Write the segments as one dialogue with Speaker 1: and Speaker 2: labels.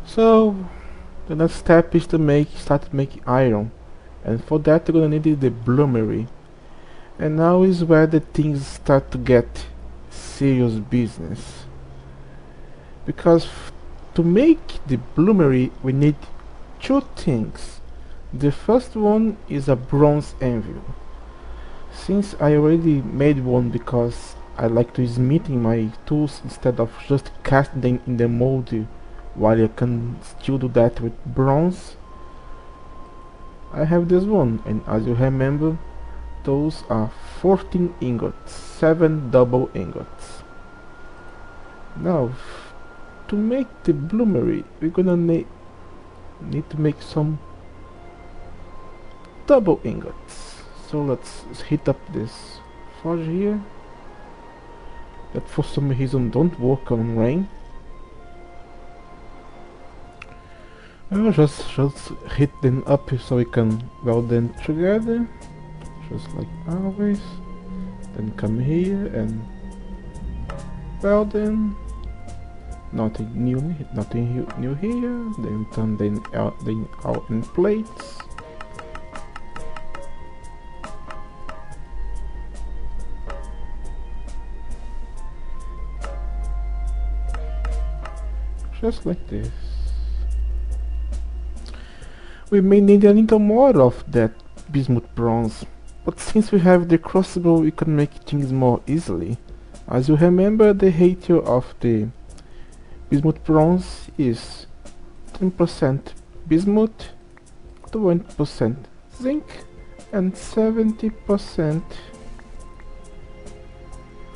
Speaker 1: So the next step is to start making iron, and for that you're gonna need the bloomery. And now is where the things start to get serious business. Because to make the bloomery we need two things. The first one is a bronze anvil. Since I already made one because I like to smithing my tools instead of just casting them in the mold while you can still do that with bronze, I have this one, and as you remember, those are 14 ingots, 7 double ingots. Now, to make the bloomery, we're gonna need to make some double ingots. So let's heat up this forge here. That for some reason don't work on rain. I'll just heat them up so we can weld them together, just like always. Then come here and weld them. Nothing new here. Then turn them out in plates. Just like this. We may need a little more of that bismuth bronze, but since we have the crucible we can make things more easily. As you remember, the ratio of the bismuth bronze is 10% bismuth, 20% zinc, and 70%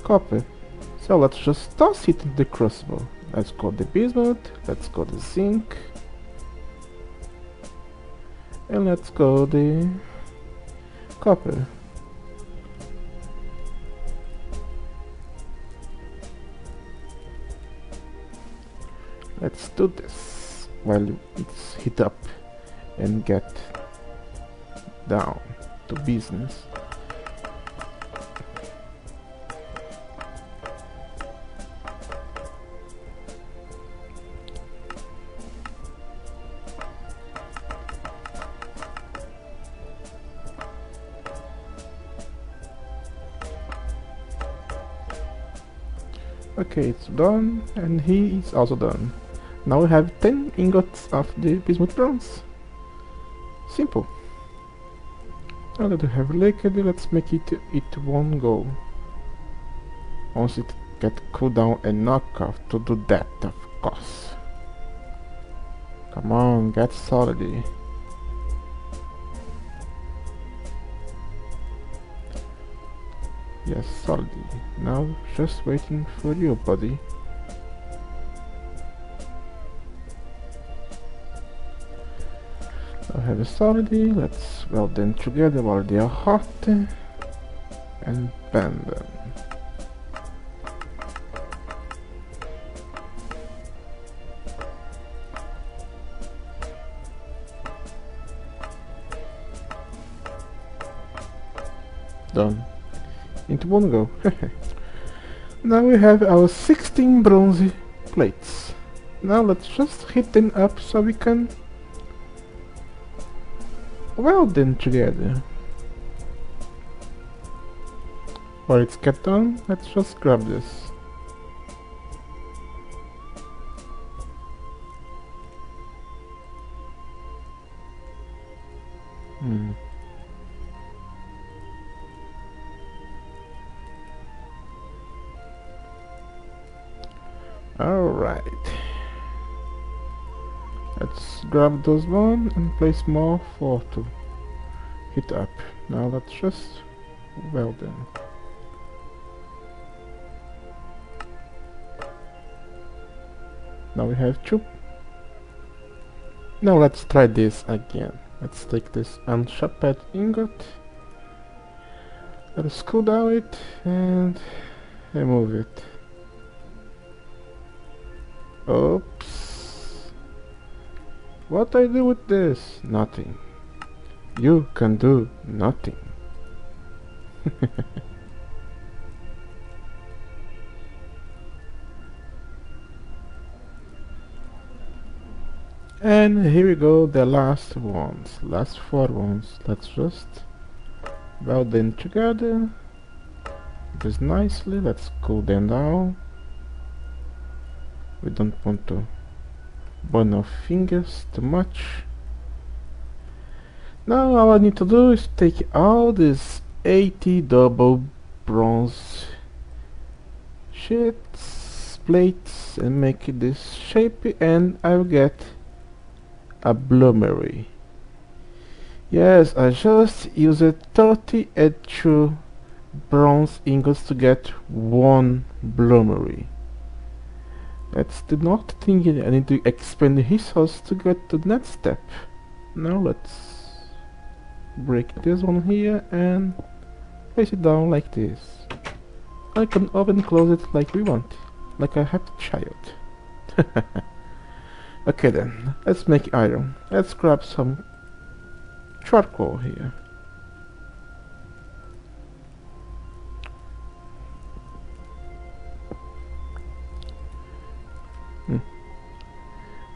Speaker 1: copper. So let's just toss it in the crucible. Let's go the bismuth, let's go the zinc, and let's go the copper. Let's do this while it's heat up and get down to business. Okay, it's done, and he is also done. Now we have 10 ingots of the bismuth bronze. Simple. Now that we have liquid, let's make it one go. Once it get cooled down enough to do that, of course. Come on, get solidy. Yes, solidy. Now just waiting for you, buddy. I have a solidy. Let's weld them together while they are hot and bend them. Done. Into one go. Now we have our 16 bronze plates. Now let's just heat them up so we can weld them together. While it's get done, let's just grab this. Alright. Let's grab those one and place more for to heat up. Now let's just weld them. Now we have two. Now let's try this again. Let's take this unsharpened ingot. Let's cool down it and remove it. Oops. What I do with this? Nothing. You can do nothing. And here we go, the last ones, last 4 ones. Let's just weld them together just nicely. Let's cool them down. We don't want to burn our fingers too much. Now all I need to do is take all these 80 double bronze sheets, plates, and make this shape, and I'll get a bloomery. Yes, I just used 30 and 2 bronze ingots to get 1 bloomery. That's the not thing. I need to expand the resource to get to the next step. Now let's break this one here and place it down like this. I can open and close it like we want, like I have a child. Okay then, let's make iron. Let's grab some charcoal here.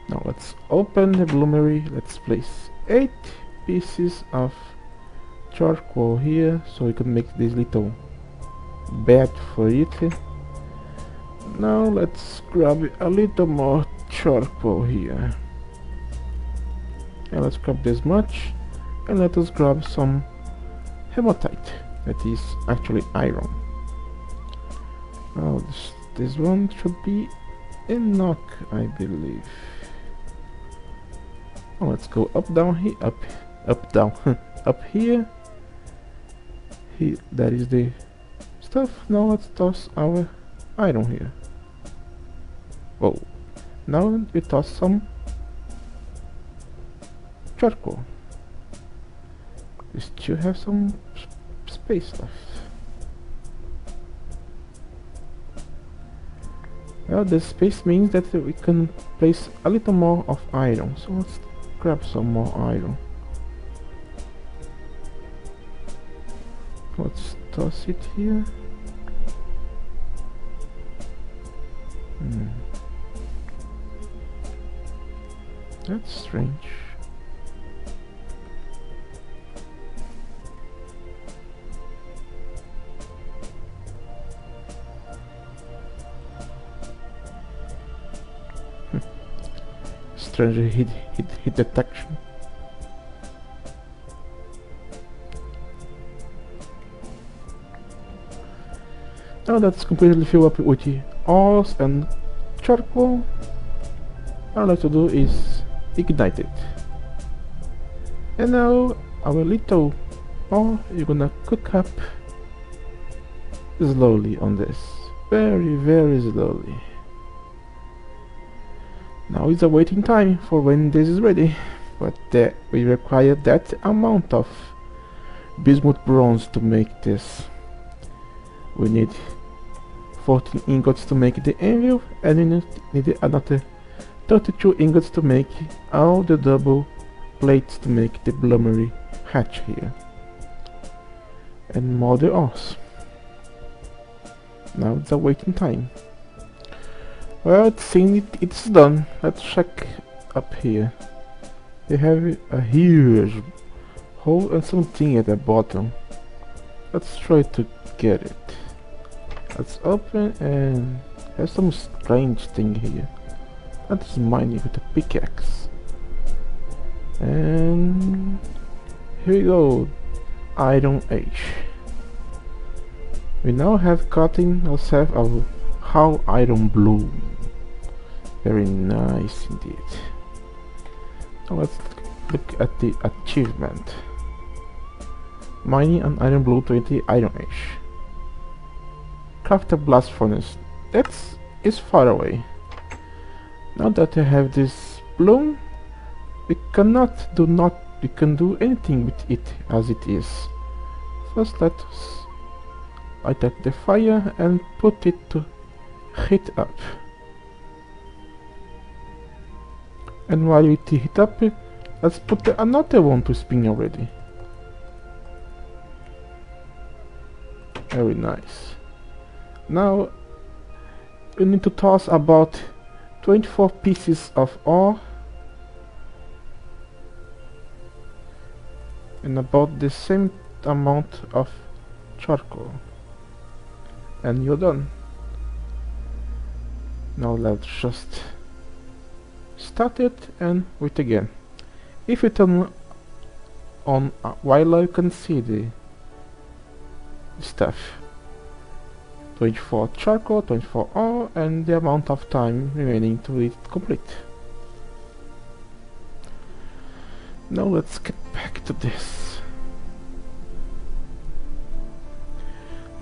Speaker 1: Now let's open the bloomery. Let's place 8 pieces of charcoal here so we can make this little bed for it. Now let's grab a little more charcoal here, and let's grab this much, and let us grab some hematite, that is actually iron. Now this one should be enough, I believe. Now let's go up, down here, up, down, up here. Here, that is the stuff. Now let's toss our iron here. Whoa. Now we toss some charcoal. We still have some space left. Well, the space means that we can place a little more of iron. So let's grab some more iron. Let's toss it here. That's strange. Strange hit detection. Now that's completely filled up with the ores and charcoal. All I have to do is ignite it. And now our little ore you're gonna cook up slowly on this. Very, very slowly. Now it's a waiting time for when this is ready. But we require that amount of bismuth bronze to make this. We need 14 ingots to make the anvil, and we need another 32 ingots to make all the double plates to make the bloomery hatch here. And more the ores. Now it's a waiting time. Well, it seems it's done. Let's check up here. We have a huge hole and something at the bottom. Let's try to get it. Let's open, and there's some strange thing here. Let's mine it with a pickaxe. And here we go. Iron Age. We now have gotten ourselves a how iron blue. Very nice indeed. Now let's look at the achievement. Mining an iron blue 20 Iron Age. Craft a blast furnace. That is far away. Now that I have this bloom, we can do anything with it as it is. First let us light up the fire and put it to heat up. And while it heat up, let's put another one to spin already. Very nice. Now we need to toss about 24 pieces of ore and about the same amount of charcoal, and you're done. Now let's just start it and wait again. If you turn on while you can see the stuff. 24 charcoal, 24 ore, and the amount of time remaining to it complete. Now let's get back to this.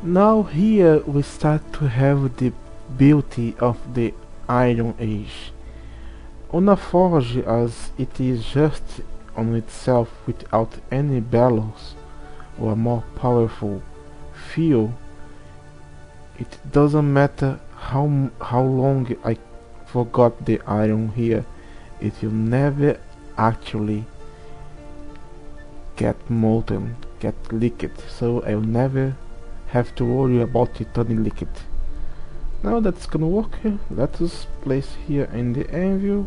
Speaker 1: Now here we start to have the beauty of the Iron Age. On a forge, as it is just on itself without any bellows or a more powerful feel, it doesn't matter how long I forgot the iron here, it will never actually get molten, get liquid, so I'll never have to worry about it turning liquid. Now that's gonna work. Let us place here in the anvil,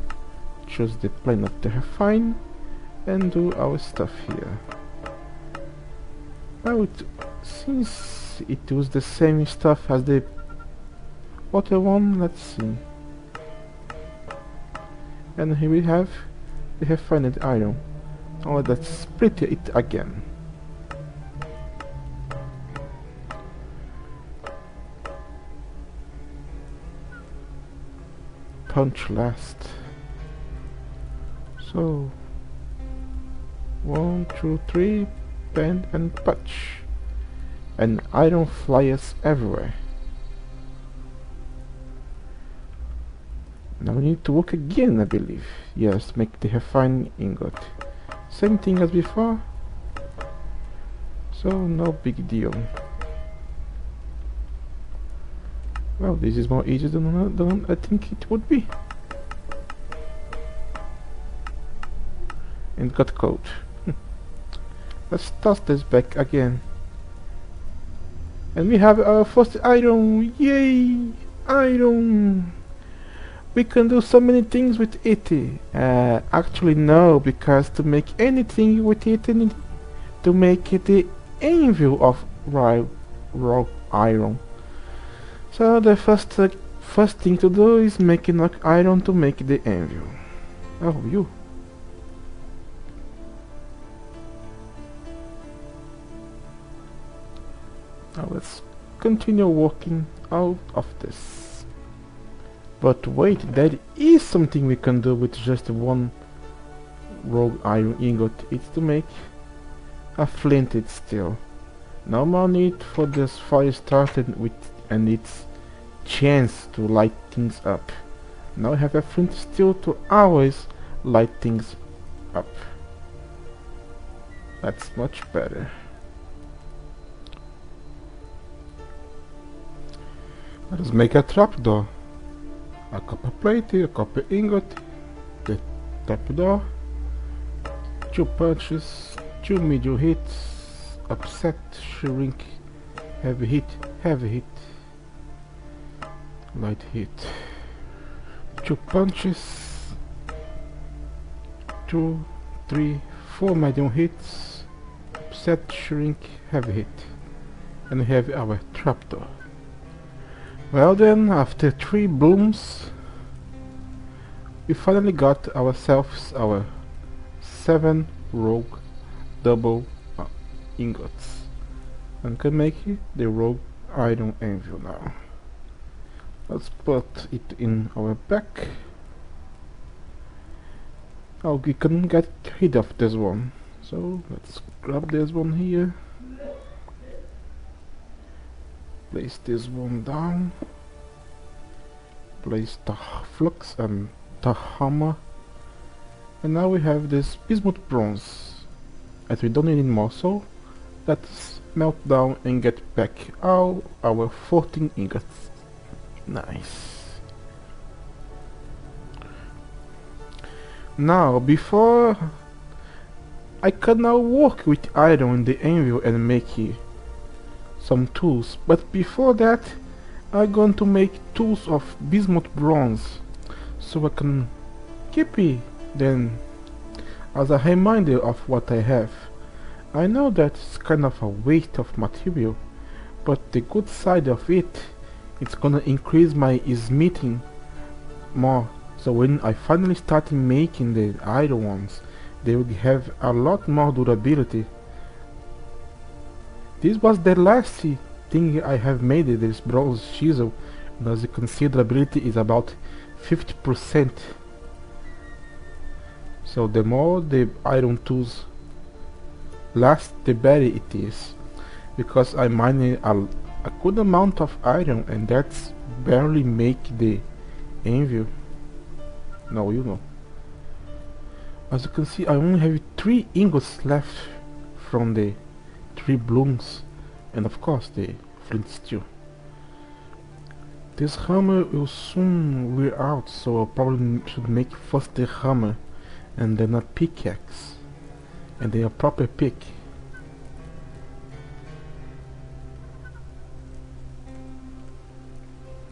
Speaker 1: choose the plane of the refine, and do our stuff here. Now since it was the same stuff as the other one, let's see. And here we have the refined iron. Now let's split it again. Punch last. So 1, 2, 3, bend and punch. And iron flies everywhere. Now we need to work again, I believe. Yes, make the refined ingot. Same thing as before. So no big deal. Well, this is more easy than I think it would be. And got code. Let's toss this back again. And we have our first iron. Yay! Iron! We can do so many things with it. Actually no, because to make anything with it, to make it the anvil of raw iron. So the first thing to do is make enough iron to make the anvil. Oh, you. Now let's continue working out of this. But wait, there is something we can do with just one raw iron ingot. It's to make a flinted steel. No more need for this fire started with and its chance to light things up. Now I have a flint steel to always light things up. That's much better. Let us make a trapdoor. A copper plate, a copper ingot, the trapdoor, 2 punches, 2 medium hits, upset, shrink, heavy hit, light hit, 2 punches, 2, 3, 4 medium hits, upset, shrink, heavy hit, and we have our trapdoor. Well then, after 3 blooms, we finally got ourselves our 7 rogue double ingots, and can make the rogue iron anvil now. Let's put it in our back. Oh, we can get rid of this one, so let's grab this one here. Place this one down. Place the flux and the hammer. And now we have this bismuth bronze that we don't need anymore, so let's melt down and get back all our 14 ingots. Nice. Now, before I can now work with iron in the anvil and make it some tools, but before that I'm going to make tools of bismuth bronze so I can keep it then as a reminder of what I have. I know that it's kind of a waste of material, but the good side of it, it's gonna increase my smithing more. So when I finally start making the iron ones, they will have a lot more durability. This was the last thing I have made, this bronze chisel, and as you can see, the durability is about 50%. So the more the iron tools last, the better it is, because I mined a good amount of iron, and that's barely make the anvil. No, you know. As you can see, I only have 3 ingots left from the 3 blooms, and of course the flint steel. This hammer will soon wear out, so I probably should make first the hammer and then a pickaxe and then a proper pick.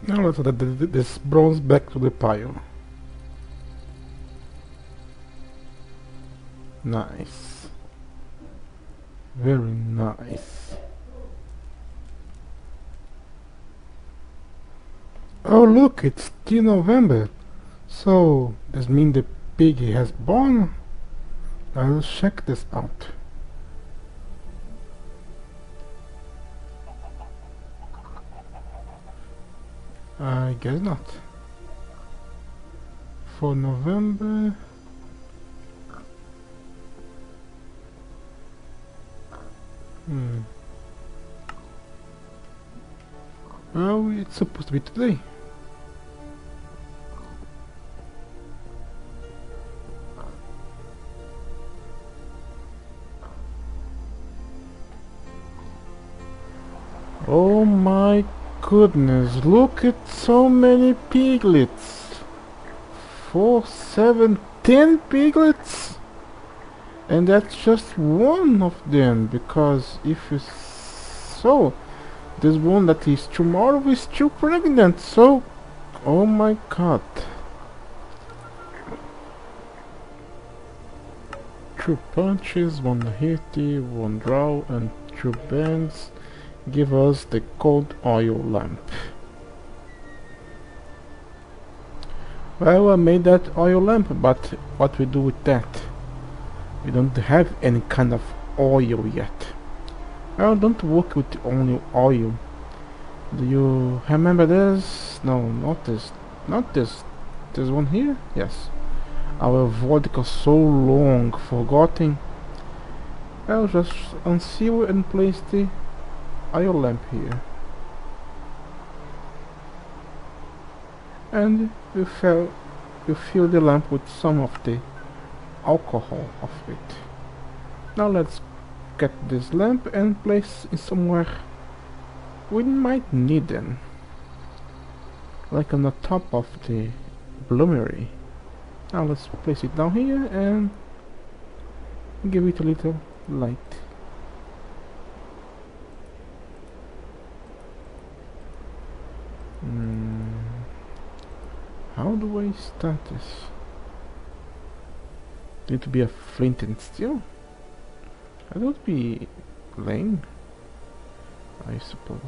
Speaker 1: Now let's add this bronze back to the pile. Nice. Very nice. Oh look, it's still November. So, does mean the pig has born? I'll check this out. I guess not. For November... Well, it's supposed to be today. Oh my goodness, look at so many piglets. 4, 7, 10 piglets? And that's just one of them, because if you so, this one that is tomorrow is still pregnant, so oh my god. 2 punches, 1 hit, 1 draw, and 2 bends give us the cold oil lamp. Well, I made that oil lamp, but what we do with that? We don't have any kind of oil yet. I don't work with only oil. Do you remember this? No, not this. Not this. This one here? Yes. Our vodka so long forgotten. I'll just unseal and place the oil lamp here. And we fill the lamp with some of the alcohol of it. Now let's get this lamp and place it somewhere we might need them, like on the top of the bloomery. Now let's place it down here and give it a little light. How do I start this? Need to be a flint and steel? That would be lame, I suppose.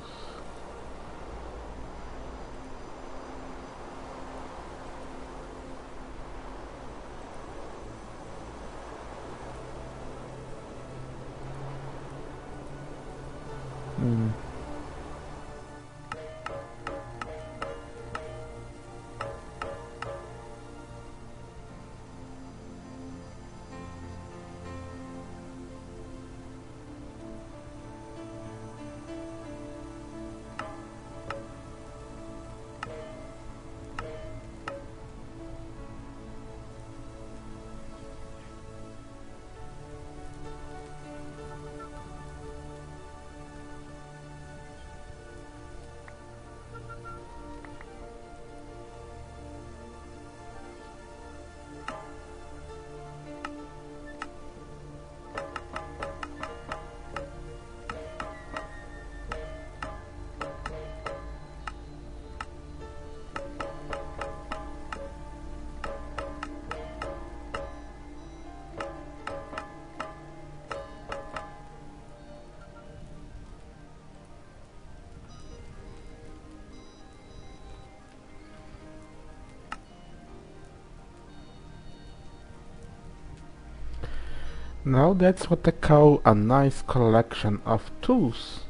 Speaker 1: Now that's what I call a nice collection of tools.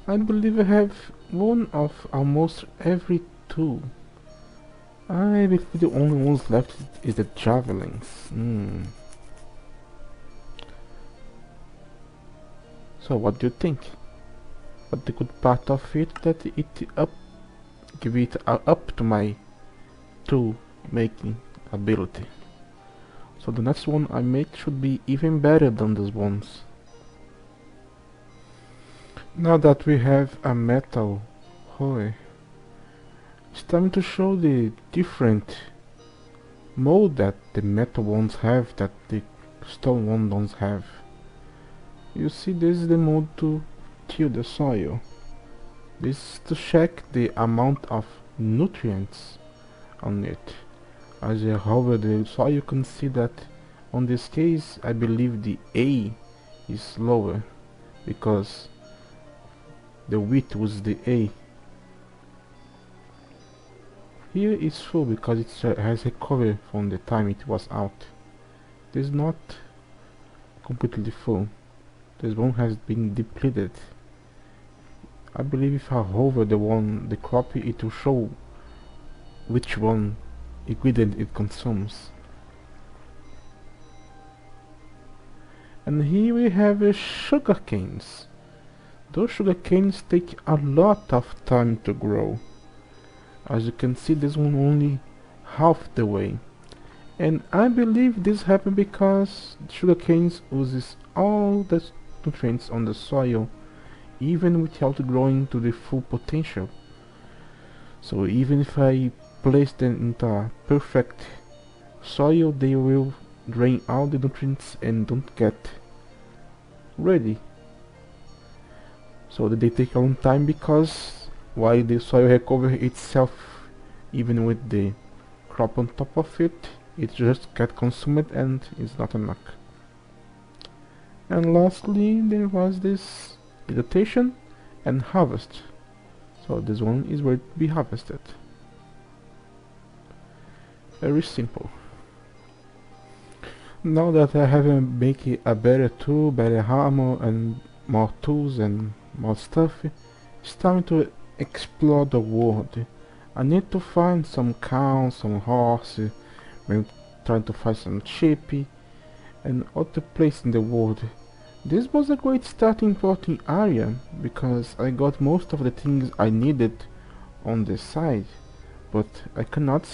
Speaker 1: I believe I have one of almost every tool. I believe the only ones left is the javelins. So what do you think? But the good part of it that give it up to my tool making ability. So the next one I make should be even better than these ones. Now that we have a metal hoe, it's time to show the different mode that the metal ones have that the stone ones don't have. You see, this is the mode to till the soil. This is to check the amount of nutrients on it. As you hover the soil, you can see that on this case I believe the A is lower because the width was the A. Here is full because it has recovered from the time it was out. This is not completely full. This one has been depleted. I believe if I hover the crop, it will show which one ingredient it consumes. And here we have sugar canes. Those sugar canes take a lot of time to grow. As you can see, this one only half the way. And I believe this happened because sugar canes uses all the nutrients on the soil even without growing to the full potential. So even if I place them into perfect soil, they will drain all the nutrients and don't get ready. So they take a long time because while the soil recovers itself, even with the crop on top of it, it just gets consumed and it's not enough. And lastly, there was this vegetation and harvest. So this one is where to be harvested. Very simple. Now that I have made a better tool, better armor and more tools and more stuff, it's time to explore the world. I need to find some cows, some horses, maybe trying to find some sheep and other place in the world. This was a great starting point in iron because I got most of the things I needed on the side, but I cannot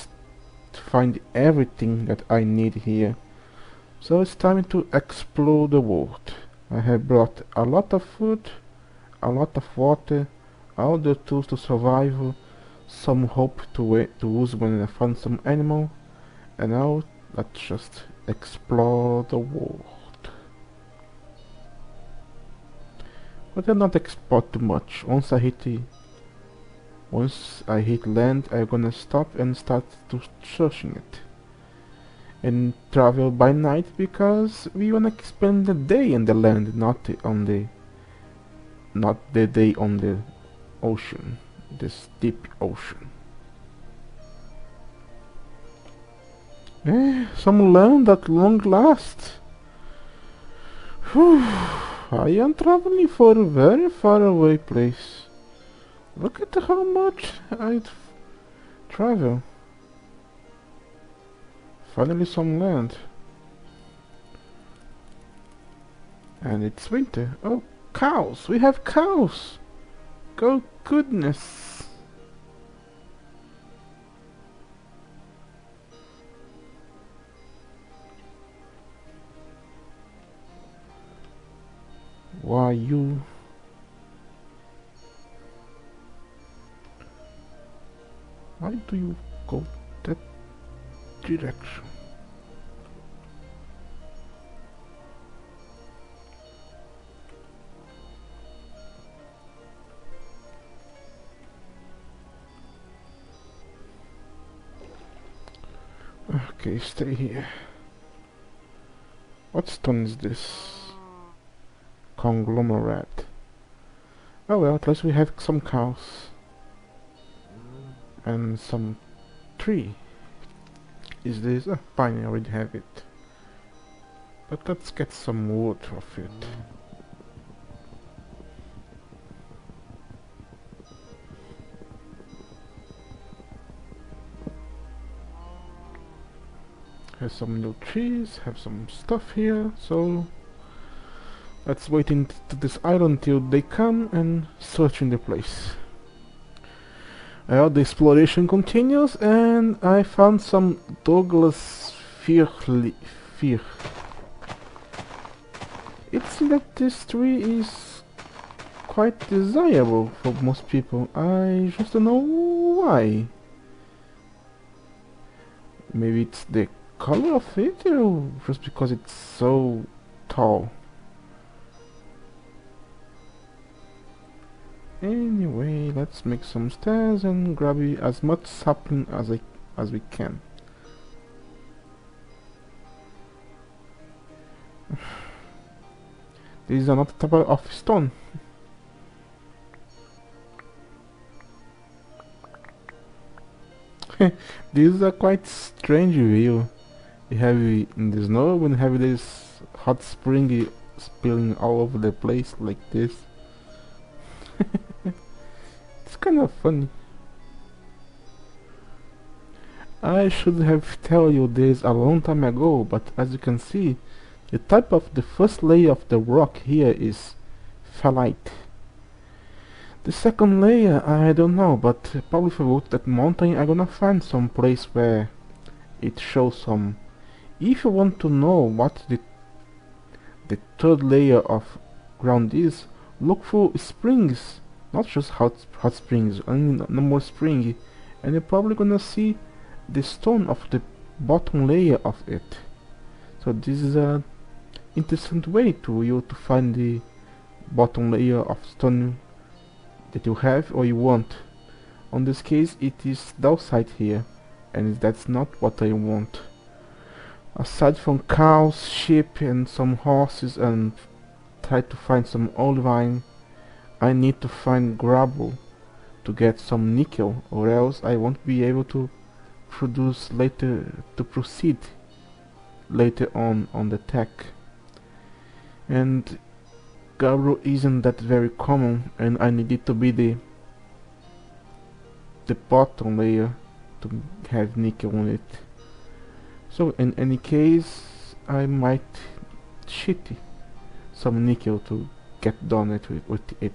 Speaker 1: find everything that I need here. So it's time to explore the world. I have brought a lot of food, a lot of water, all the tools to survive, some hope to use when I find some animal, and now let's just explore the world. But I'll not explore too much. Once I hit land, I'm gonna stop and start to searching it. And travel by night because we wanna spend the day in the land, not the day on the ocean, this deep ocean. Some land at long last. Whew. I am traveling for a very far away place. Look at how much I travel. Finally some land. And it's winter. Oh, cows! We have cows! Oh goodness! Why you? Why do you go that direction? Okay, stay here. What stone is this? Conglomerate. Oh well, at least we have some cows. And some tree. Is this? Oh, fine, I already have it. But let's get some wood of it. Have some new trees, have some stuff here, so let's wait into this island till they come and search in the place. Well, the exploration continues, and I found some Douglas fir. It seems that this tree is quite desirable for most people. I just don't know why. Maybe it's the color of it, or just because it's so tall. Anyway, let's make some stairs and grab as much sapling as we can. This is another type of stone. This is a quite strange view. You have in the snow and have this hot spring spilling all over the place like this. It's kind of funny. I should have told you this a long time ago, but as you can see, the type of the first layer of the rock here is phyllite. The second layer, I don't know, but probably if I go to that mountain, I'm gonna find some place where it shows some. If you want to know what the third layer of ground is, look for springs, not just hot springs, only no more spring, and you're probably gonna see the stone of the bottom layer of it. So this is a interesting way to find the bottom layer of stone that you have or you want. On this case, it is downside here, and that's not what I want. Aside from cows, sheep, and some horses, and try to find some olivine, I need to find gravel to get some nickel, or else I won't be able to proceed later on the tech. And gravel isn't that very common, and I need it to be the bottom layer to have nickel on it. So in any case, I might cheat some nickel to get done with it.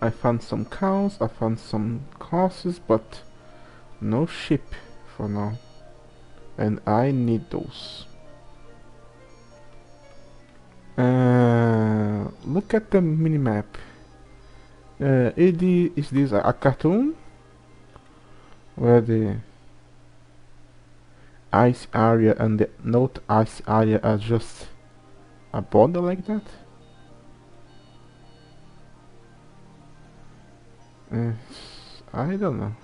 Speaker 1: I found some cows, I found some horses, but no sheep for now. And I need those. Look at the minimap. Is this a cartoon where the ice area and the not ice area are just a border like that? I don't know.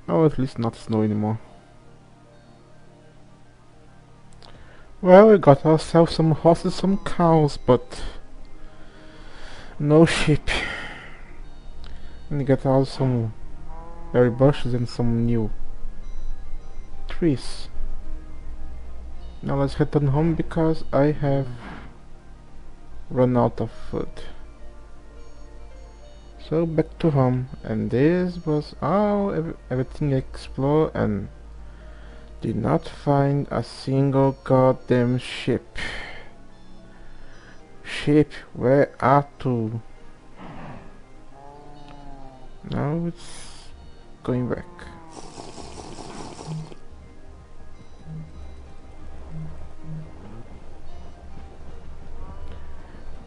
Speaker 1: Oh, at least not snow anymore. Well, we got ourselves some horses, some cows, but no sheep. And we got out some berry bushes and some new trees. Now let's return home because I have run out of food. So back to home, and this was everything I explored, and did not find a single goddamn ship. Ship, where are you? Now it's going back.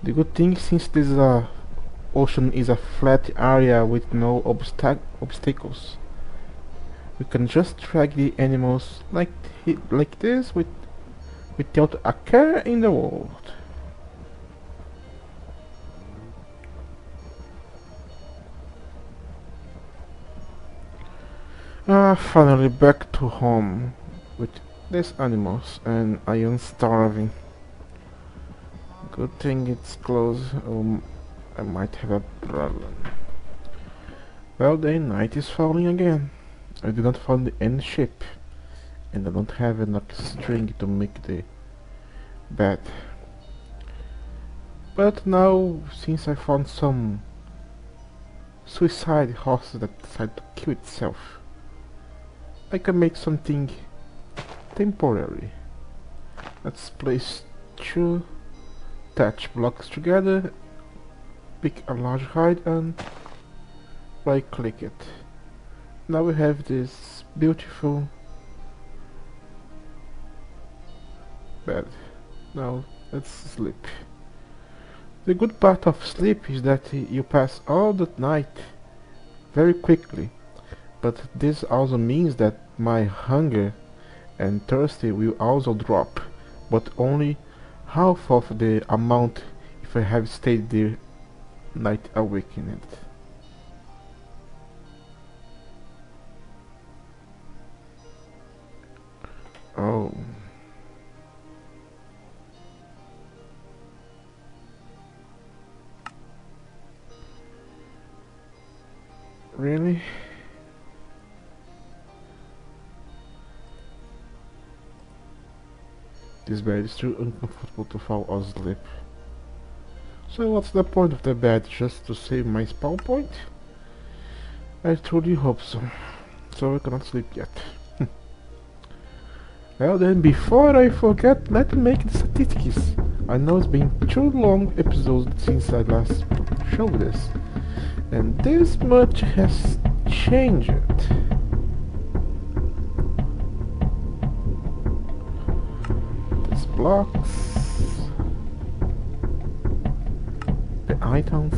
Speaker 1: The good thing, since this ocean is a flat area with no obstacles, we can just drag the animals like this without a care in the world. Finally back to home with these animals, and I am starving. Good thing it's close. I might have a problem. Well, the night is falling again. I did not find any ship, and I don't have enough string to make the bed. But now, since I found some suicide horse that decided to kill itself, I can make something temporary. Let's place two thatch blocks together, pick a large height and right click it. Now we have this beautiful bed. Now let's sleep. The good part of sleep is that you pass all the night very quickly, but this also means that my hunger and thirsty will also drop, but only half of the amount if I have stayed the night awakened. Oh. Really? This bed is too uncomfortable to fall asleep. So what's the point of the bed? Just to save my spawn point? I truly hope so. So I cannot sleep yet. Well then, before I forget, let's make the statistics. I know it's been 2 long episodes since I last showed this, and this much has changed. These blocks, the items,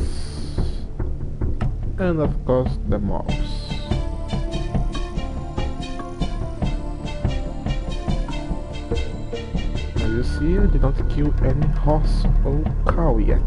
Speaker 1: and of course the mobs. As you see, I did not kill any horse or cow yet.